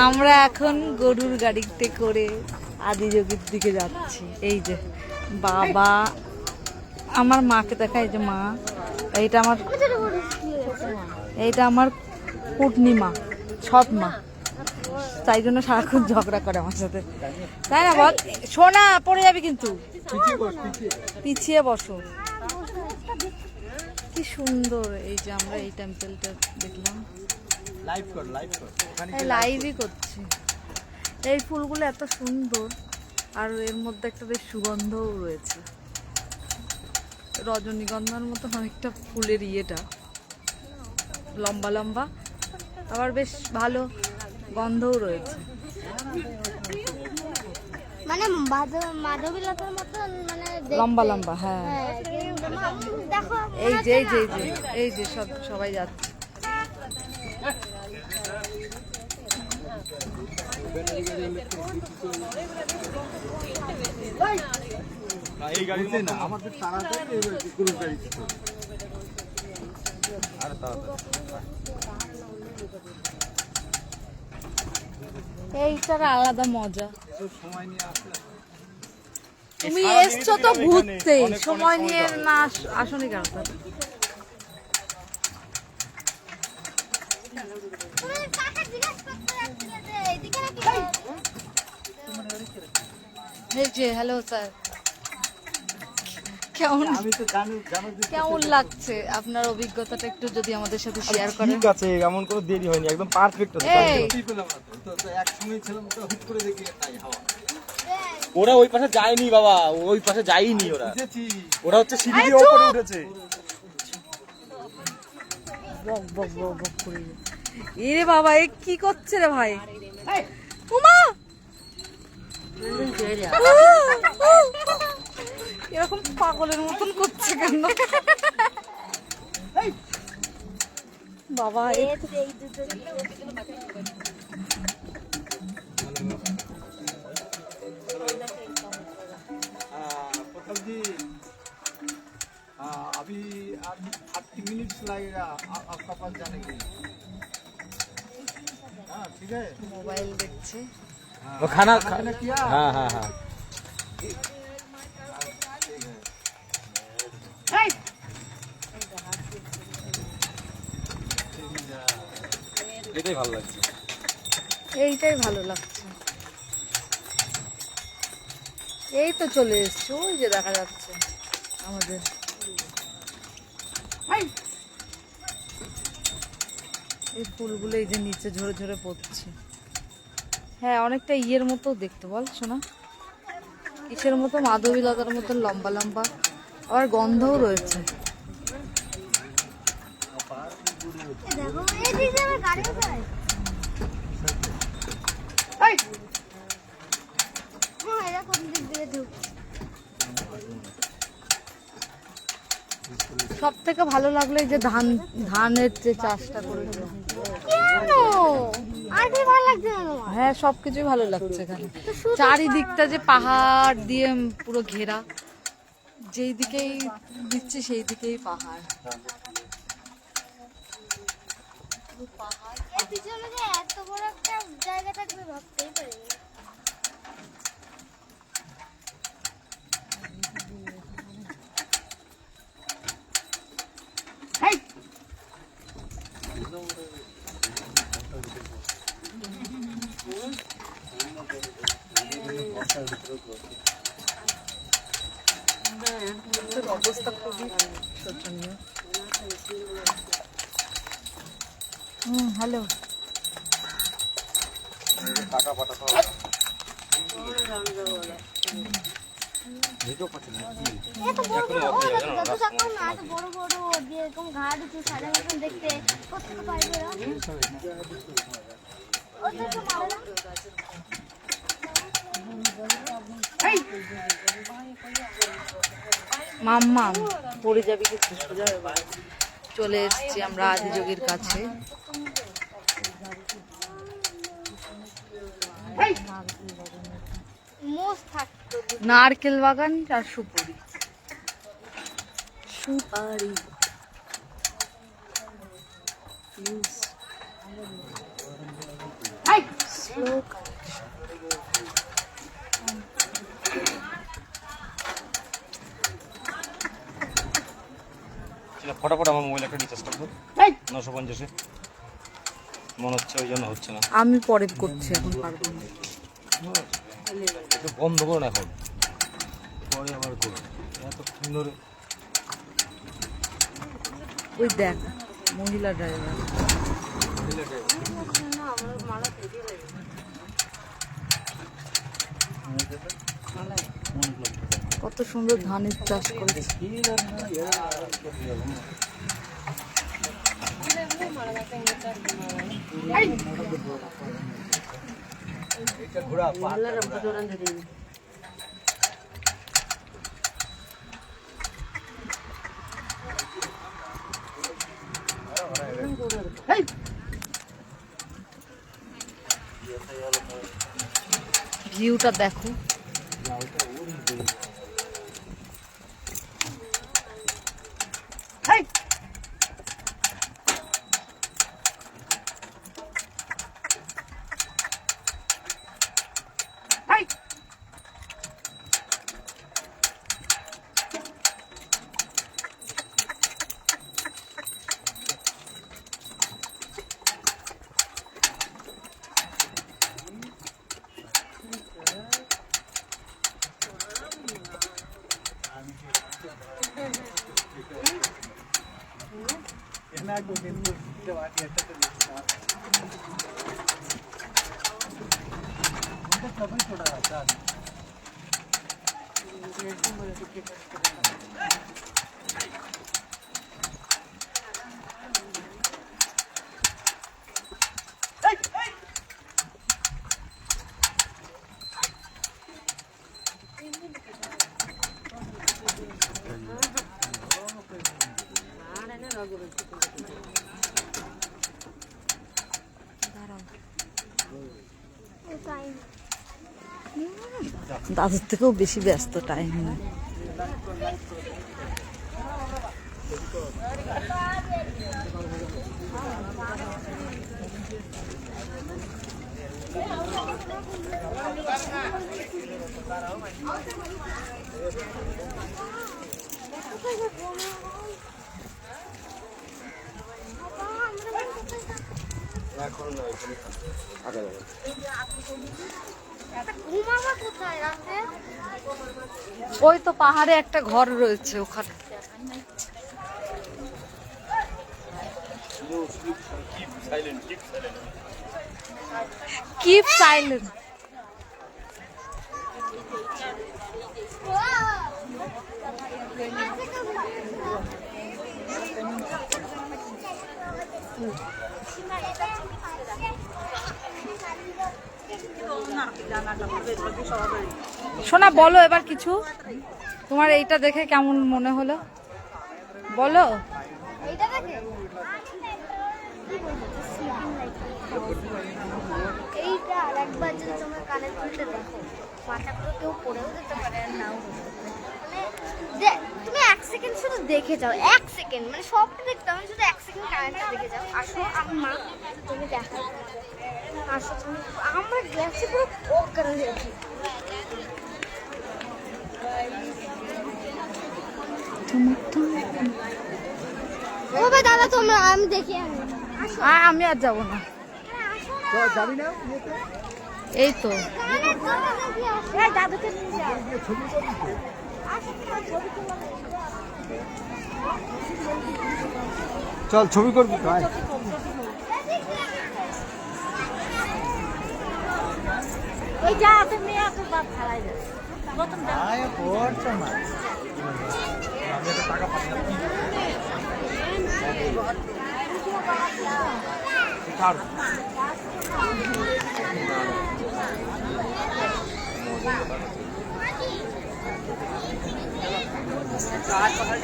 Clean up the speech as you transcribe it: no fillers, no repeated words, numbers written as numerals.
আমরা এখন গরুর গাড়িতে করে আদিযোগীর দিকে যাচ্ছি। এই যে বাবা, আমার মাকে দেখা, এই যে মা, এইটা আমার পূর্ণিমা, সৎ মা, তাই জন্য সারাক্ষণ ঝগড়া করে আমার সাথে, তাই না বল? সোনা পড়ে যাবে কিন্তু, পিছিয়ে বসো। কি সুন্দর, এই যে আমরা এই টেম্পলটা দেখলাম, লাইভই করছি। এই ফুলগুলো এত সুন্দর, আর এর মধ্যে একটা বেশ সুগন্ধও রয়েছে, রজনীগন্ধার মতো অনেকটা ফুলের ইয়েটা, লম্বা লম্বা, আবার বেশ ভালো গন্ধও রয়েছে, মানে মাধবীলতার মতো, মানে লম্বা লম্বা। হ্যাঁ, দেখো এই যে এই যে এই যে সবাই যাচ্ছে। এই গাড়িতে না, আমাদের তাড়াতাড়ি গরুর গাড়িতে। এইটার আলাদা মজা। তুমি এসছো তো ঘুরতে, সময় নিয়ে না আসনি কেন? হ্যালো স্যার, কেমন লাগছে আপনার অভিজ্ঞতাটা একটু যদি আমাদের সাথে শেয়ার করেন? ঠিক আছে, এমন কোনো দেরি হয়নি, একদম পারফেক্ট আছে। ওরা ওই পাশে যায়নি বাবা, ওই পাশে যায়নি, ওরা হচ্ছে সিঁড়ি দিয়ে উপরে উঠেছে। এরে বাবা, এ কি করছে রে ভাই? উমা, এরকম পাগলের মতন করছে কেন বাবা? अभी 30 मिनट्स लगेगा आपका पास जाने के लिए। हाँ ठीक है। মোবাইল দেখছে, वो खाना किया। हाँ हाँ हाँ। এটাই ভালো লাগছে, এইটাই ভালো লাগছে। এই তো চলে এসছে, ওই যে দেখা যাচ্ছে আমাদের। এই ফুলগুলো এই যে নিচে ঝরে ঝরে পড়ছে। হ্যাঁ, অনেকটা ইয়ের মতো দেখতে, বল শোনা, কিসের মতো? মাধবীলতার মতো লম্বা লম্বা, আবার গন্ধও রয়েছে। সব থেকে ভালো লাগলো এই যে ধানের যে চাষটা করেছে। হ্যাঁ, সবকিছুই ভালো লাগছে এখানে। চারিদিকটা যে পাহাড় দিয়ে পুরো ঘেরা, যেই দিকেই দিচ্ছে সেই দিকেই পাহাড়। এত বড় একটা জায়গা থাকবে ভাবতেই পারিনি। অবস্থা খুবই শোচনীয়। হ্যালো, টাকা পাঠাতে হবে। এত বড় বড় দিয়ে এরকম ঘাট উঁচু সাদা মতন দেখতে কোথেকে পারবে ওরা? মাম্মা পড়ে যাবি কিছু, চলে এসেছি আমরা আদিযোগীর কাছে। নারকেল বাগান আর সুপারি, সুপারি স্লো ফটাফট আমার মোবাইল একটা রিচার্জ করবো 950-এ মনে হচ্ছে ওই জন্য হচ্ছে না। আমি পরে করছি, এখন পারবো না। একটু বন্ধ করুন এখন, পরে আবার করুন। এতক্ষণ ধরে ওই দেখ মহিলা ড্রাইভার কত সুন্দর ধানের চাষ করেছে। ভিউটা দেখো, দাদুর থেকেও বেশি ব্যস্ত টাইম নেই। ওই তো পাহাড়ে একটা ঘর রয়েছে ওখানে। Keep silent. সোনা বলো এবার কিছু, তোমার এইটা দেখে কেমন মনে হলো বলো। এইটা দেখে এইটা আর একবার যদি তোমার কানের দুলটা দেখো, মাথাগুলো কেউ পড়েও যেতে পারে আর নাও হতে পারে। মানে যে তুমি 1 সেকেন্ড শুধু দেখে যাও, 1 সেকেন্ড, মানে সবটা দেখতে হবে, শুধু 1 সেকেন্ড কানেরটা দেখে যাও। আসো আমার মা তুমি দেখাই, আসো তুমি, আমরা গ্লাসে পুরো অজ্ঞান হয়ে যাচ্ছি। ও ভাই দাদা তোমরা, আমি দেখি আমি আর যাবো না, এই তো দাদুকে নিয়ে যাও। চল ছবি করবি তো, আয়। এই যা তুমি এত বাপ খালাই যাও প্রথম যা আয় পড়ছ না, আমি তো টাকা পাই না কি ছাড়। চার কথা